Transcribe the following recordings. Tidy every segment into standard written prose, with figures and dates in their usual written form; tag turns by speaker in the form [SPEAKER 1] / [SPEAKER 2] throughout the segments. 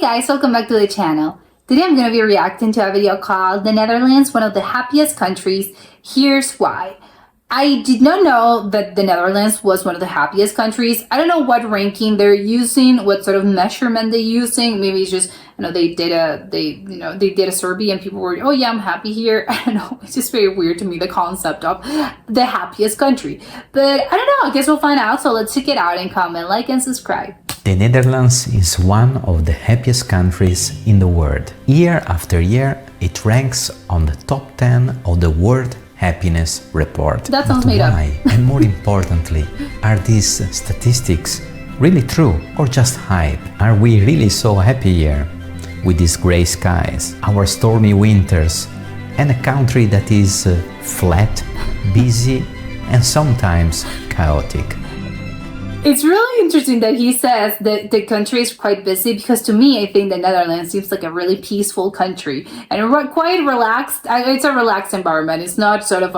[SPEAKER 1] guys, welcome back to the channel. Today I'm going to be reacting to a video called The Netherlands, one of the happiest countries. Here's why. I did not know that the Netherlands was one of the happiest countries. I don't know what ranking they're using, what sort of measurement they're using. Maybe it's just, they did a survey and people were, oh yeah, I'm happy here. I don't know. It's just very weird to me, the concept of the happiest country. But I don't know. I guess we'll find out. So let's check it out and comment, like, and subscribe.
[SPEAKER 2] The Netherlands is one of the happiest countries in the world. Year after year, it ranks on the top 10 of the World Happiness Report.
[SPEAKER 1] That sounds made up.
[SPEAKER 2] Why? And more importantly, are these statistics really true or just hype? Are we really so happy here with these gray skies, our stormy winters, and a country that is flat, busy, and sometimes chaotic?
[SPEAKER 1] It's really interesting that he says that the country is quite busy, because to me, I think the Netherlands seems like a really peaceful country and quite relaxed. It's a relaxed environment. It's not sort of,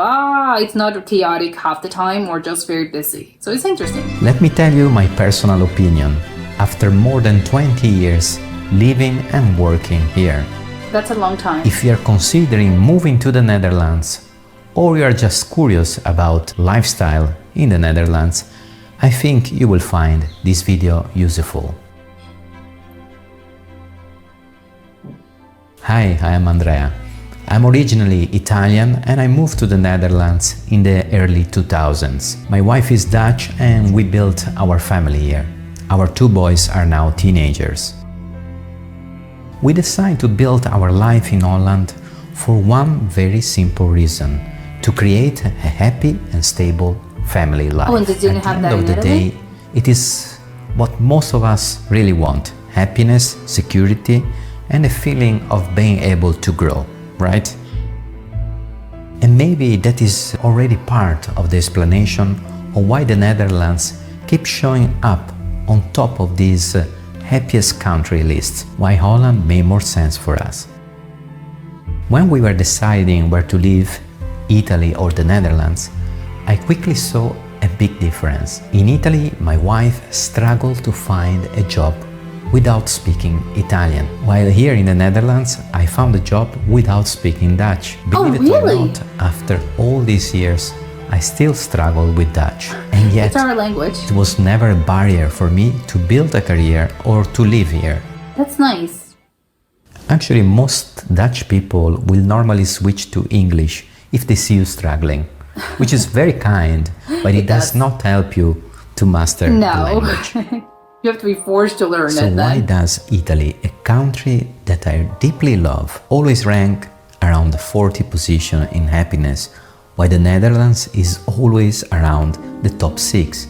[SPEAKER 1] it's not chaotic half the time or just very busy. So it's interesting.
[SPEAKER 2] Let me tell you my personal opinion. After more than 20 years living and working here.
[SPEAKER 1] That's a long time.
[SPEAKER 2] If you are considering moving to the Netherlands, or you are just curious about lifestyle in the Netherlands, I think you will find this video useful. Hi, I am Andrea. I'm originally Italian and I moved to the Netherlands in the early 2000s. My wife is Dutch and we built our family here. Our two boys are now teenagers. We decided to build our life in Holland for one very simple reason: to create a happy and stable family life.
[SPEAKER 1] Oh, and did you have that in Italy?
[SPEAKER 2] At the end of the day, it is what most of us really want: happiness, security, and a feeling of being able to grow, right? And maybe that is already part of the explanation of why the Netherlands keeps showing up on top of these happiest country lists, why Holland made more sense for us. When we were deciding where to live, Italy or the Netherlands, I quickly saw a big difference. In Italy, my wife struggled to find a job without speaking Italian, while here in the Netherlands, I found a job without speaking Dutch. Believe it or not, after all these years, I still struggle with Dutch. And yet,
[SPEAKER 1] it's our language.
[SPEAKER 2] It was never a barrier for me to build a career or to live here.
[SPEAKER 1] That's nice.
[SPEAKER 2] Actually, most Dutch people will normally switch to English if they see you struggling. Which is very kind, but it does not help you to master the language.
[SPEAKER 1] You have to be forced to learn it.
[SPEAKER 2] So why does Italy, a country that I deeply love, always rank around the 40th position in happiness, while the Netherlands is always around the top 6?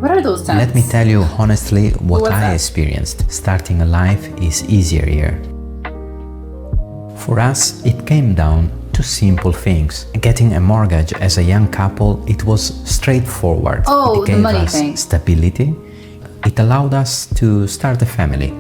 [SPEAKER 1] What are those times?
[SPEAKER 2] Let me tell you honestly what I experienced. Starting a life is easier here. For us, it came down to simple things. Getting a mortgage as a young couple, it was straightforward.
[SPEAKER 1] Oh,
[SPEAKER 2] it gave
[SPEAKER 1] the money
[SPEAKER 2] us
[SPEAKER 1] thing.
[SPEAKER 2] Stability. It allowed us to start a family.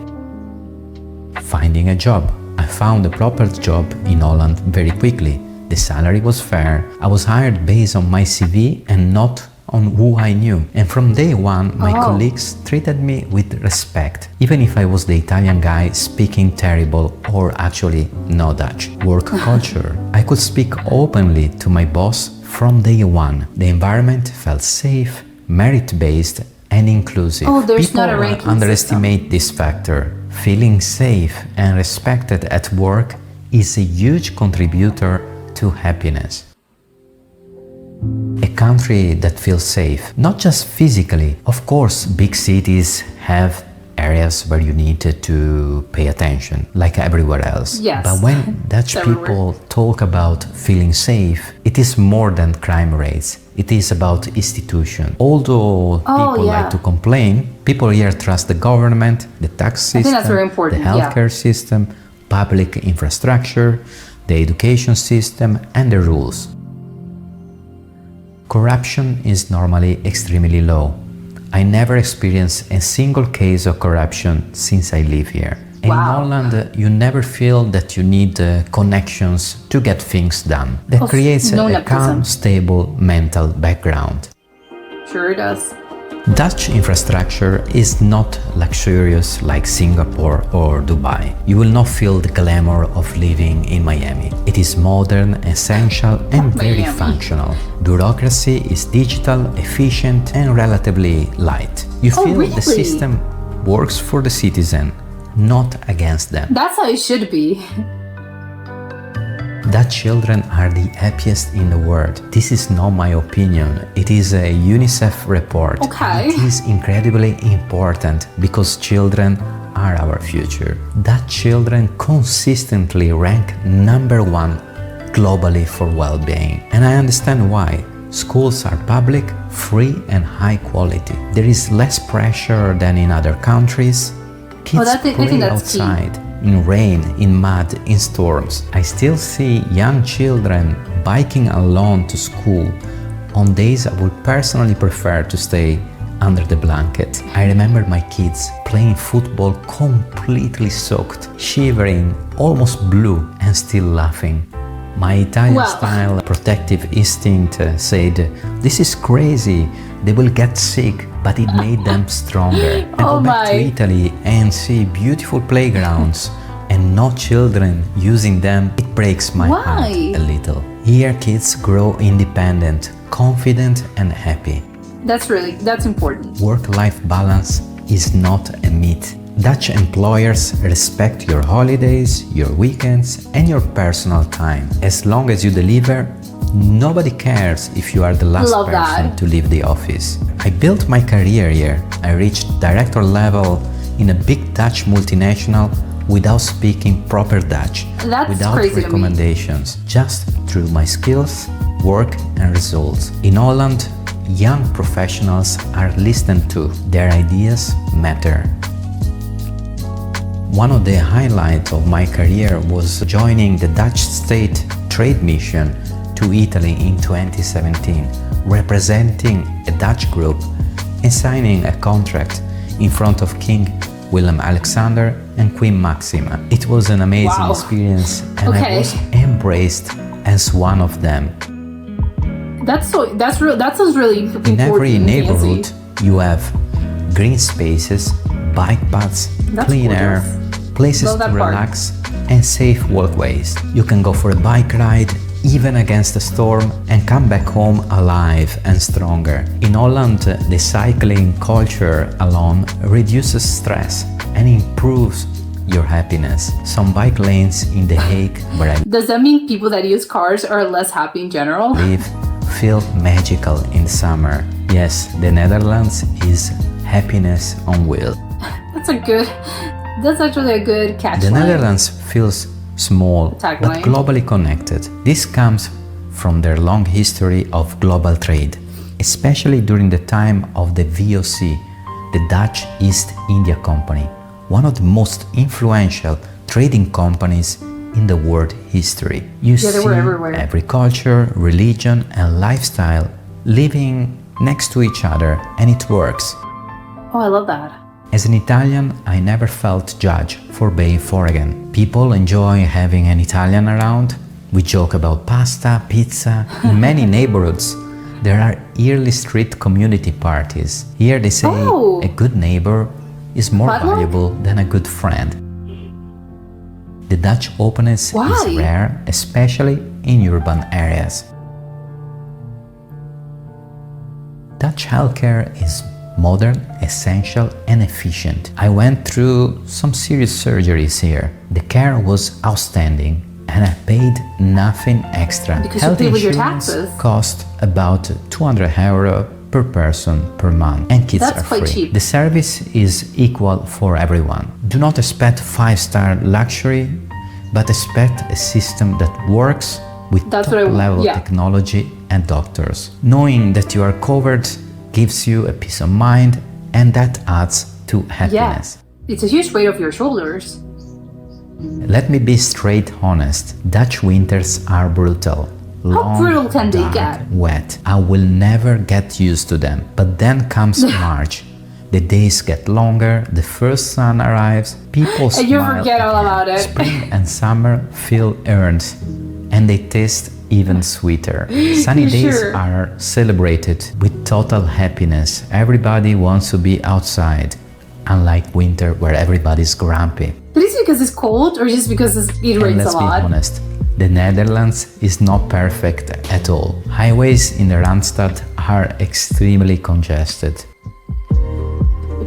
[SPEAKER 2] Finding a job. I found a proper job in Holland very quickly. The salary was fair. I was hired based on my CV and not on who I knew. And from day one, my colleagues treated me with respect, even if I was the Italian guy speaking terrible or actually no Dutch. Work culture. I could speak openly to my boss from day one. The environment felt safe, merit-based, and inclusive.
[SPEAKER 1] Oh, there's
[SPEAKER 2] People
[SPEAKER 1] not a ranking
[SPEAKER 2] underestimate
[SPEAKER 1] system.
[SPEAKER 2] this factor. Feeling safe and respected at work is a huge contributor to happiness. A country that feels safe, not just physically. Of course, big cities have areas where you need to pay attention, like everywhere else.
[SPEAKER 1] Yes.
[SPEAKER 2] But when Dutch people talk about feeling safe, it is more than crime rates. It is about institution. Although people like to complain, people here trust the government, the tax system,
[SPEAKER 1] I think that's very important.
[SPEAKER 2] the healthcare system, public infrastructure, the education system, and the rules. Corruption is normally extremely low. I never experienced a single case of corruption since I live here. In Holland, you never feel that you need connections to get things done. That creates a calm, stable mental background.
[SPEAKER 1] Sure it does.
[SPEAKER 2] Dutch infrastructure is not luxurious like Singapore or Dubai. You will not feel the glamour of living in Miami. It is modern, essential, and very
[SPEAKER 1] Miami.
[SPEAKER 2] functional. Bureaucracy is digital, efficient, and relatively light. You
[SPEAKER 1] Oh,
[SPEAKER 2] feel
[SPEAKER 1] really?
[SPEAKER 2] the system works for the citizen, not against them.
[SPEAKER 1] That's how it should be.
[SPEAKER 2] Dutch children are the happiest in the world. This is not my opinion. It is a UNICEF report.
[SPEAKER 1] Okay.
[SPEAKER 2] It is incredibly important because children are our future. Dutch children consistently rank #1 globally for well-being. And I understand why. Schools are public, free, and high quality. There is less pressure than in other countries. Kids
[SPEAKER 1] I think
[SPEAKER 2] play
[SPEAKER 1] that's key.
[SPEAKER 2] outside, in rain, in mud, in storms. I still see young children biking alone to school on days I would personally prefer to stay under the blanket. I remember my kids playing football completely soaked, shivering, almost blue, and still laughing. My Italian-style protective instinct said, "This is crazy, they will get sick," but it made them stronger. I go back to Italy and see beautiful playgrounds and no children using them. It breaks my heart a little. Here kids grow independent, confident, and happy.
[SPEAKER 1] That's important.
[SPEAKER 2] Work-life balance is not a myth. Dutch employers respect your holidays, your weekends, and your personal time. As long as you deliver, nobody cares if you are the last person to leave the office. I built my career here. I reached director level in a big Dutch multinational without speaking proper Dutch, without recommendations, just through my skills, work, and results. In Holland, young professionals are listened to. Their ideas matter. One of the highlights of my career was joining the Dutch State Trade Mission to Italy in 2017, representing a Dutch group and signing a contract in front of King Willem-Alexander and Queen Maxima. It was an amazing experience, and I was embraced as one of them.
[SPEAKER 1] That sounds really important.
[SPEAKER 2] In every neighborhood, you have green spaces, bike paths, clean air, places to relax, and safe walkways. You can go for a bike ride, even against a storm, and come back home alive and stronger. In Holland, the cycling culture alone reduces stress and improves your happiness. Some bike lanes in The Hague, where I
[SPEAKER 1] Does that mean people that use cars are less happy in general?
[SPEAKER 2] live, feel magical in summer? Yes, the Netherlands is happiness on wheels.
[SPEAKER 1] That's actually a good catchline.
[SPEAKER 2] The Netherlands feels small but globally connected. This comes from their long history of global trade, especially during the time of the VOC, the Dutch East India Company, one of the most influential trading companies in the world history. You see every culture, religion, and lifestyle living next to each other, and it works.
[SPEAKER 1] Oh, I love that.
[SPEAKER 2] As an Italian, I never felt judged for being foreign. People enjoy having an Italian around. We joke about pasta, pizza. In many neighborhoods, there are yearly street community parties. Here they say a good neighbor is more valuable than a good friend. The Dutch openness is rare, especially in urban areas. Dutch healthcare is modern, essential, and efficient. I went through some serious surgeries here. The care was outstanding, and I paid nothing extra.
[SPEAKER 1] Because
[SPEAKER 2] Health
[SPEAKER 1] you pay with your
[SPEAKER 2] insurance
[SPEAKER 1] taxes.
[SPEAKER 2] cost about 200 euro per person per month, and kids
[SPEAKER 1] That's
[SPEAKER 2] are
[SPEAKER 1] quite
[SPEAKER 2] free.
[SPEAKER 1] cheap.
[SPEAKER 2] The service is equal for everyone. Do not expect 5-star luxury, but expect a system that works with top-level technology and doctors. Knowing that you are covered gives you a peace of mind, and that adds to happiness.
[SPEAKER 1] It's a huge weight off your shoulders.
[SPEAKER 2] Let me be straight honest. Dutch winters are brutal. Long,
[SPEAKER 1] How brutal can they
[SPEAKER 2] dark,
[SPEAKER 1] get?
[SPEAKER 2] wet. I will never get used to them. But then comes March. The days get longer, the first sun arrives, people smile.
[SPEAKER 1] And you forget all about it.
[SPEAKER 2] Spring and summer feel earned, and they taste even sweeter. Sunny days
[SPEAKER 1] Sure.
[SPEAKER 2] are celebrated with total happiness. Everybody wants to be outside, unlike winter where everybody's grumpy.
[SPEAKER 1] But is it because it's cold or just because it
[SPEAKER 2] And
[SPEAKER 1] rains a
[SPEAKER 2] let's be
[SPEAKER 1] lot?
[SPEAKER 2] honest, the Netherlands is not perfect at all. Highways in the Randstad are extremely congested.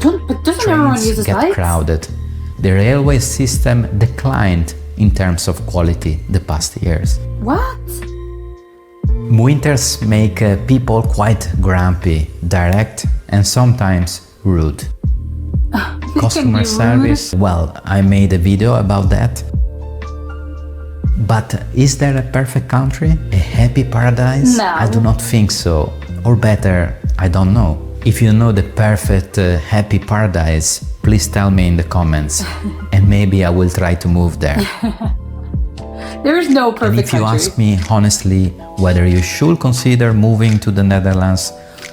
[SPEAKER 1] But doesn't everyone
[SPEAKER 2] Trains
[SPEAKER 1] use
[SPEAKER 2] get
[SPEAKER 1] lights?
[SPEAKER 2] crowded. The railway system declined in terms of quality the past years.
[SPEAKER 1] What?
[SPEAKER 2] Winters make people quite grumpy, direct, and sometimes rude.
[SPEAKER 1] It
[SPEAKER 2] Customer
[SPEAKER 1] can be rude.
[SPEAKER 2] service, well, I made a video about that. But is there a perfect country? A happy paradise?
[SPEAKER 1] No.
[SPEAKER 2] I do not think so. Or better, I don't know. If you know the perfect happy paradise, please tell me in the comments. And maybe I will try to move there.
[SPEAKER 1] There is no
[SPEAKER 2] And
[SPEAKER 1] perfect
[SPEAKER 2] if you
[SPEAKER 1] country.
[SPEAKER 2] ask me honestly whether you should consider moving to the Netherlands,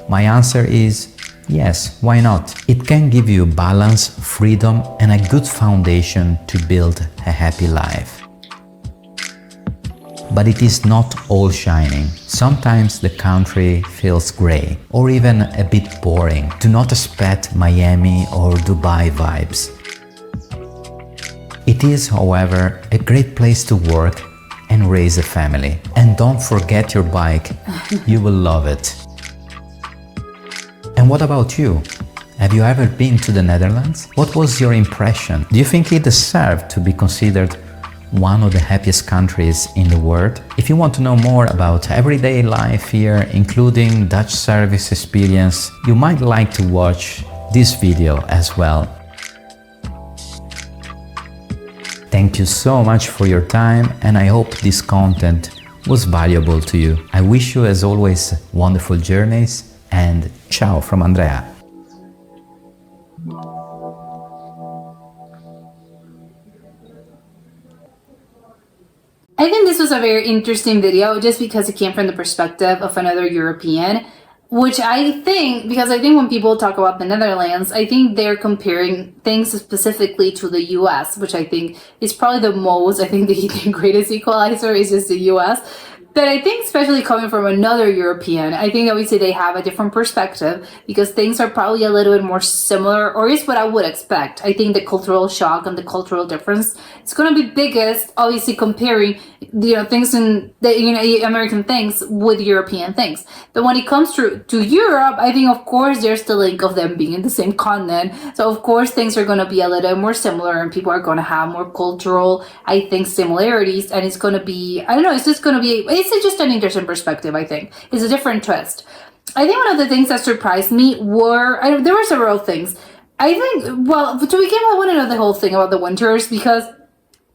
[SPEAKER 2] my answer is yes, why not? It can give you balance, freedom, and a good foundation to build a happy life. But it is not all shining. Sometimes the country feels grey or even a bit boring. Do not expect Miami or Dubai vibes. It is, however, a great place to work and raise a family. And don't forget your bike, you will love it. And what about you? Have you ever been to the Netherlands? What was your impression? Do you think it deserved to be considered one of the happiest countries in the world? If you want to know more about everyday life here, including Dutch service experience, you might like to watch this video as well. Thank you so much for your time, and I hope this content was valuable to you. I wish you, as always, wonderful journeys, and ciao from Andrea.
[SPEAKER 1] I think this was a very interesting video just because it came from the perspective of another European, which I think, because I think when people talk about the Netherlands, I think they're comparing things specifically to the US, which I think is probably the greatest equalizer is just the US. But I think especially coming from another European, I think obviously they have a different perspective because things are probably a little bit more similar, or is what I would expect. I think the cultural shock and the cultural difference is going to be biggest, obviously comparing things in the American things with European things. But when it comes to Europe, I think of course there's the link of them being in the same continent. So of course things are going to be a little more similar, and people are going to have more cultural, I think, similarities, and it's going to be, I don't know, it's just going to be, it's just an interesting perspective. I think it's a different twist. I think one of the things that surprised me there were several things. I think, well, to begin with, I want to know the whole thing about the winters, because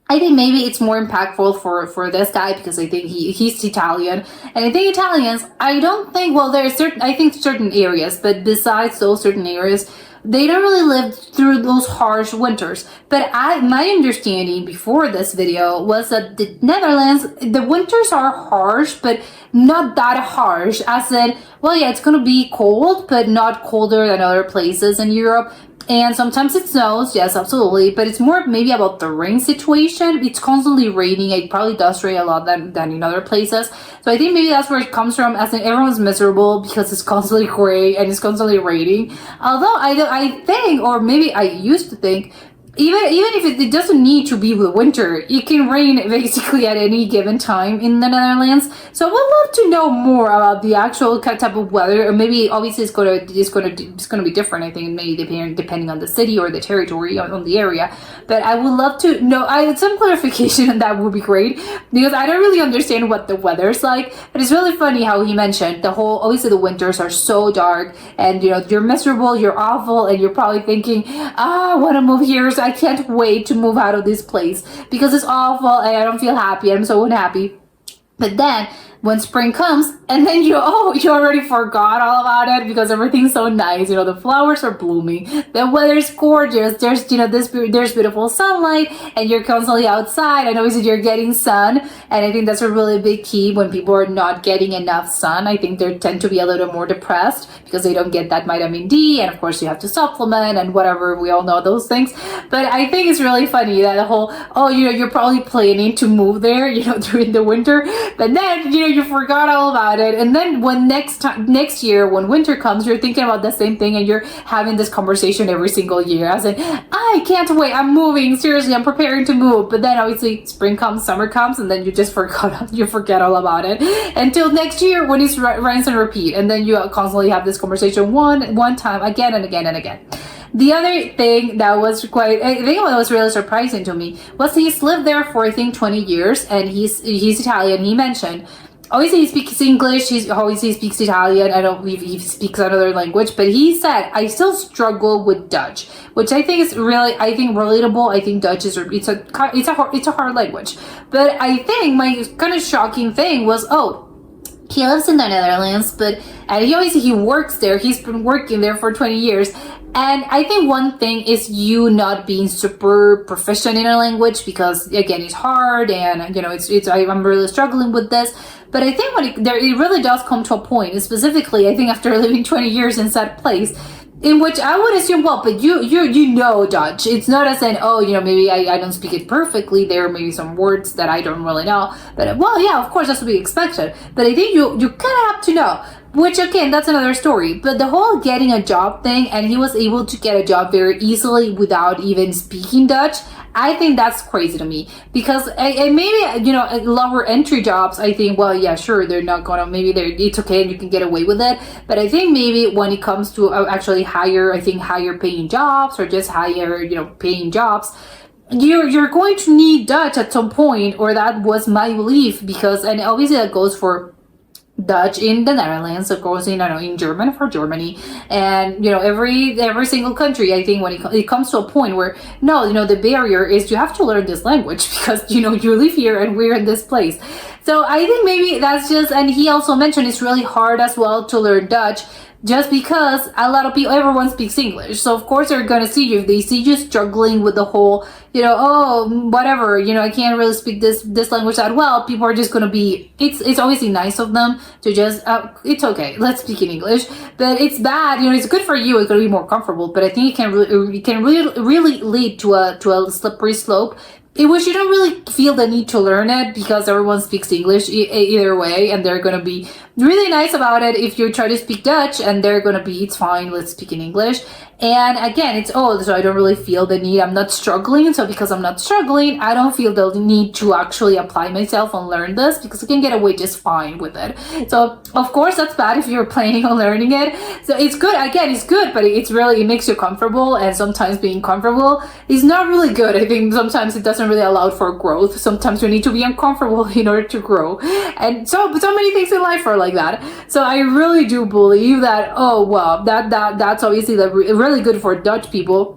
[SPEAKER 1] I think maybe it's more impactful for this guy because I think he's Italian, and I think Italians, I don't think, well, there are certain areas, but besides those certain areas, they don't really live through those harsh winters. But my understanding before this video was that the Netherlands, the winters are harsh, but not that harsh. As in, well, yeah, it's gonna be cold, but not colder than other places in Europe. And sometimes it snows, yes, absolutely, but it's more maybe about the rain situation. It's constantly raining. It probably does rain a lot than in other places. So I think maybe that's where it comes from, as in everyone's miserable because it's constantly gray and it's constantly raining. Although I think, or maybe I used to think, even if it doesn't need to be the winter, it can rain basically at any given time in the Netherlands. So I would love to know more about the actual type of weather, or maybe obviously it's gonna be different. I think maybe depending on the city or the territory on the area. But I would love to know. Some clarification on that would be great, because I don't really understand what the weather's like. But it's really funny how he mentioned obviously the winters are so dark, and you're miserable, you're awful, and you're probably thinking, I want to move here. So I can't wait to move out of this place because it's awful and I don't feel happy. I'm so unhappy. But then when spring comes, and then you already forgot all about it because everything's so nice. The flowers are blooming, the weather's gorgeous, there's there's beautiful sunlight, and you're constantly outside, and obviously you're getting sun. And I think that's a really big key. When people are not getting enough sun, I think they tend to be a little more depressed because they don't get that vitamin D, and of course you have to supplement and whatever, we all know those things. But I think it's really funny that the whole, you're probably planning to move there, during the winter, but then you forgot all about it. And then when next year when winter comes, you're thinking about the same thing, and you're having this conversation every single year as in, I can't wait, I'm moving, seriously, I'm preparing to move. But then obviously spring comes, summer comes, and then you just forget all about it until next year when it's rinse and repeat. And then you constantly have this conversation one time again and again and again. The other thing that was really surprising to me was he's lived there for I think 20 years, and he's Italian. He mentioned obviously he speaks English, he speaks Italian, I don't believe he speaks another language, but he said, I still struggle with Dutch, which I think is really, relatable. I think Dutch it's a hard language. But I think my kind of shocking thing was, he lives in the Netherlands, and he works there. He's been working there for 20 years. And I think one thing is you not being super proficient in a language, because again, it's hard, and I'm really struggling with this. But I think it really does come to a point, and specifically, I think after living 20 years in that place, in which I would assume, but you know Dutch. It's not as in, maybe I don't speak it perfectly. There are maybe some words that I don't really know. But, yeah, of course, that's to be expected. But I think you kind of have to know. Which, again, that's another story. But the whole getting a job thing, and he was able to get a job very easily without even speaking Dutch, I think that's crazy to me. Because maybe, lower entry jobs, I think, well, yeah, sure, they're not going to, it's okay and you can get away with it. But I think maybe when it comes to actually higher paying jobs, or just higher, paying jobs, you're going to need Dutch at some point, or that was my belief, because, and obviously that goes for Dutch in the Netherlands, of course, in German for Germany, and every single country. I think when it comes to a point where the barrier is you have to learn this language because you live here and we're in this place. So I think maybe that's just, and he also mentioned it's really hard as well to learn Dutch, just because a lot of people, everyone speaks English. So of course they're going to see you. If they see you struggling with the whole, whatever, I can't really speak this language that well, people are just going to be, it's obviously nice of them to just, it's okay, let's speak in English. But it's bad, it's good for you, it's going to be more comfortable. But I think it can really lead to a slippery slope, in which you don't really feel the need to learn it because everyone speaks English either way, and they're going to be really nice about it if you try to speak Dutch, and they're going to be, it's fine, let's speak in English. And again, it's, so I don't really feel the need, I'm not struggling, so because I'm not struggling, I don't feel the need to actually apply myself and learn this, because I can get away just fine with it. So of course that's bad if you're planning on learning it. So it's good, again, it's good, but it makes you comfortable, and sometimes being comfortable is not really good. I think sometimes it doesn't really allow for growth. Sometimes you need to be uncomfortable in order to grow, and so many things in life are like that. So I really do believe that, that's obviously really good for Dutch people,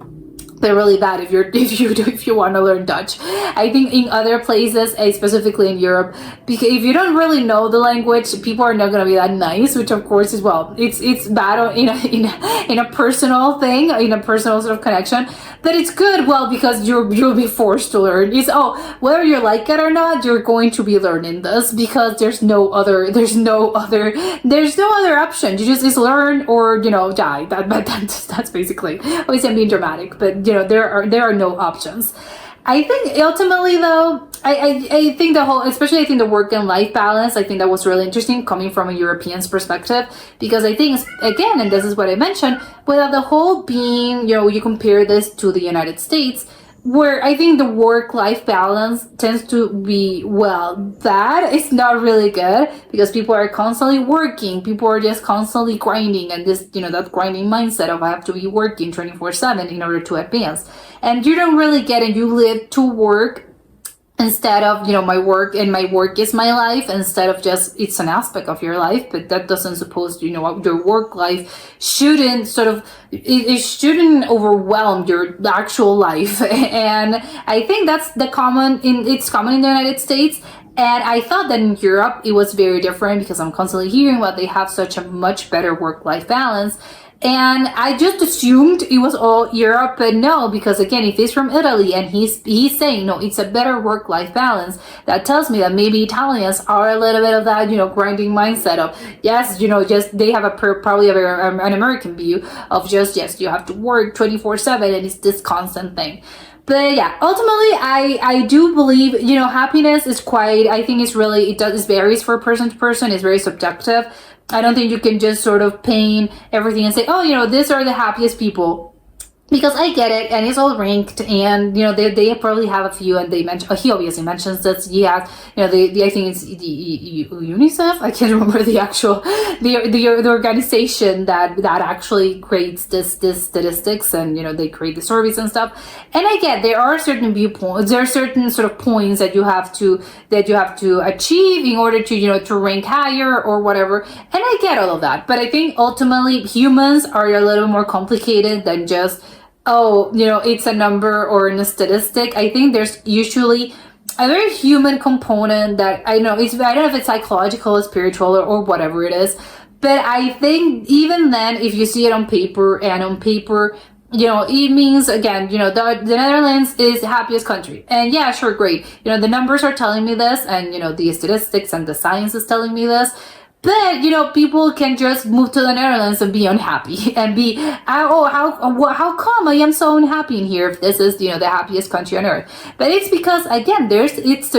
[SPEAKER 1] but really bad if you want to learn Dutch. I think in other places, specifically in Europe, because if you don't really know the language, people are not going to be that nice, which of course is, it's bad in a personal thing, in a personal sort of connection. But it's good, because you'll be forced to learn. It's, whether you like it or not, you're going to be learning this, because there's no other option. You just learn or die. That's basically, obviously I'm being dramatic, but there are no options. I think ultimately though, I think especially the work and life balance, I think that was really interesting coming from a European's perspective, because I think, again, and this is what I mentioned, without the whole being, you compare this to the United States, where I think the work-life balance tends to be, that is not really good, because people are constantly working, people are just constantly grinding, and this, that grinding mindset of I have to be working 24/7 in order to advance. And you don't really get it, you live to work, instead of, my work, and my work is my life, instead of just, it's an aspect of your life, but that doesn't suppose, your work life shouldn't it shouldn't overwhelm your actual life. And I think that's it's common in the United States. And I thought that in Europe it was very different because I'm constantly hearing about they have such a much better work-life balance. And I just assumed it was all Europe, but no, because again, if he's from Italy and he's saying no, it's a better work-life balance, that tells me that maybe Italians are a little bit of that, grinding mindset of yes, just they have probably a very an American view of just yes, you have to work 24/7 and it's this constant thing. But yeah, ultimately, I do believe, happiness is quite, I think it varies for person to person, it's very subjective. I don't think you can just sort of paint everything and say, oh, these are the happiest people. Because I get it, and it's all ranked, and they probably have a few, and they mention. He obviously mentions that he has, I think it's the UNICEF. I can't remember the actual the organization that actually creates this statistics, and they create the surveys and stuff. And I get there are certain viewpoints, there are certain sort of points that you have to achieve in order to to rank higher or whatever. And I get all of that, but I think ultimately humans are a little more complicated than just it's a number or a statistic. I think there's usually a very human component that I don't know if it's psychological or spiritual or whatever it is, but I think even then, if you see it on paper, it means again, the Netherlands is the happiest country. And yeah, sure, great. The numbers are telling me this, and the statistics and the science is telling me this. But, people can just move to the Netherlands and be unhappy and be, how come I am so unhappy in here if this is, the happiest country on earth? But it's because, again,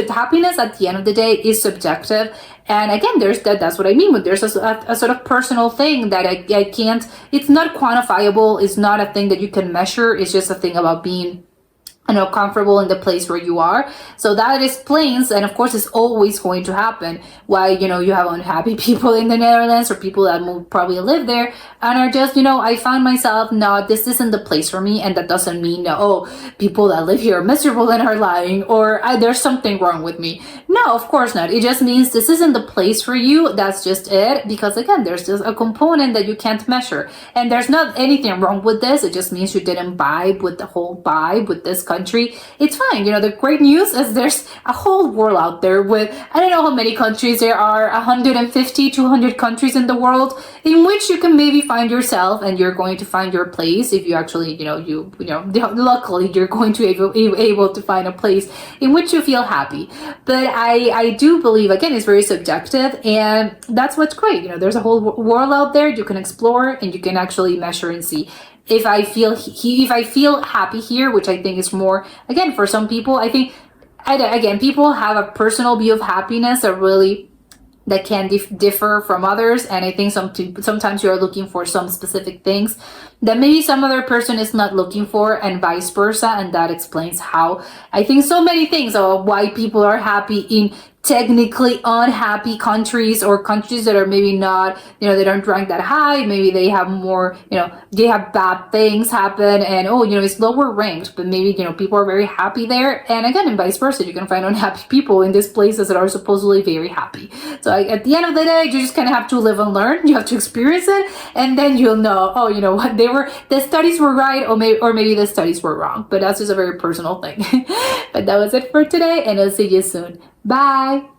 [SPEAKER 1] happiness at the end of the day is subjective. And again, that's what I mean when there's a sort of personal thing that I can't, it's not quantifiable. It's not a thing that you can measure. It's just a thing about being comfortable in the place where you are. So that explains, and of course it's always going to happen, why, you have unhappy people in the Netherlands or people that probably live there and are just, I found myself, no, this isn't the place for me. And that doesn't mean, people that live here are miserable and are lying, or there's something wrong with me. No, of course not. It just means this isn't the place for you. That's just it. Because again, there's just a component that you can't measure. And there's not anything wrong with this. It just means you didn't vibe with the whole vibe with this country. It's fine. The great news is there's a whole world out there with, I don't know how many countries there are, 150, 200 countries in the world in which you can maybe find yourself, and you're going to find your place if you actually, luckily you're going to able to find a place in which you feel happy. But I do believe, again, it's very subjective, and that's what's great. There's a whole world out there you can explore, and you can actually measure and see. If I feel happy here, which I think is more, again, for some people, I think, again, people have a personal view of happiness that can differ from others. And I think sometimes you're looking for some specific things that maybe some other person is not looking for, and vice versa. And that explains how I think so many things of why people are happy in technically unhappy countries, or countries that are maybe not, they don't rank that high. Maybe they have more, they have bad things happen, and it's lower ranked, but maybe, people are very happy there. And again, and vice versa, you can find unhappy people in these places that are supposedly very happy. So at the end of the day, you just kind of have to live and learn. You have to experience it, and then you'll know, what the studies were right, or maybe the studies were wrong. But that's just a very personal thing. But that was it for today, and I'll see you soon. Bye.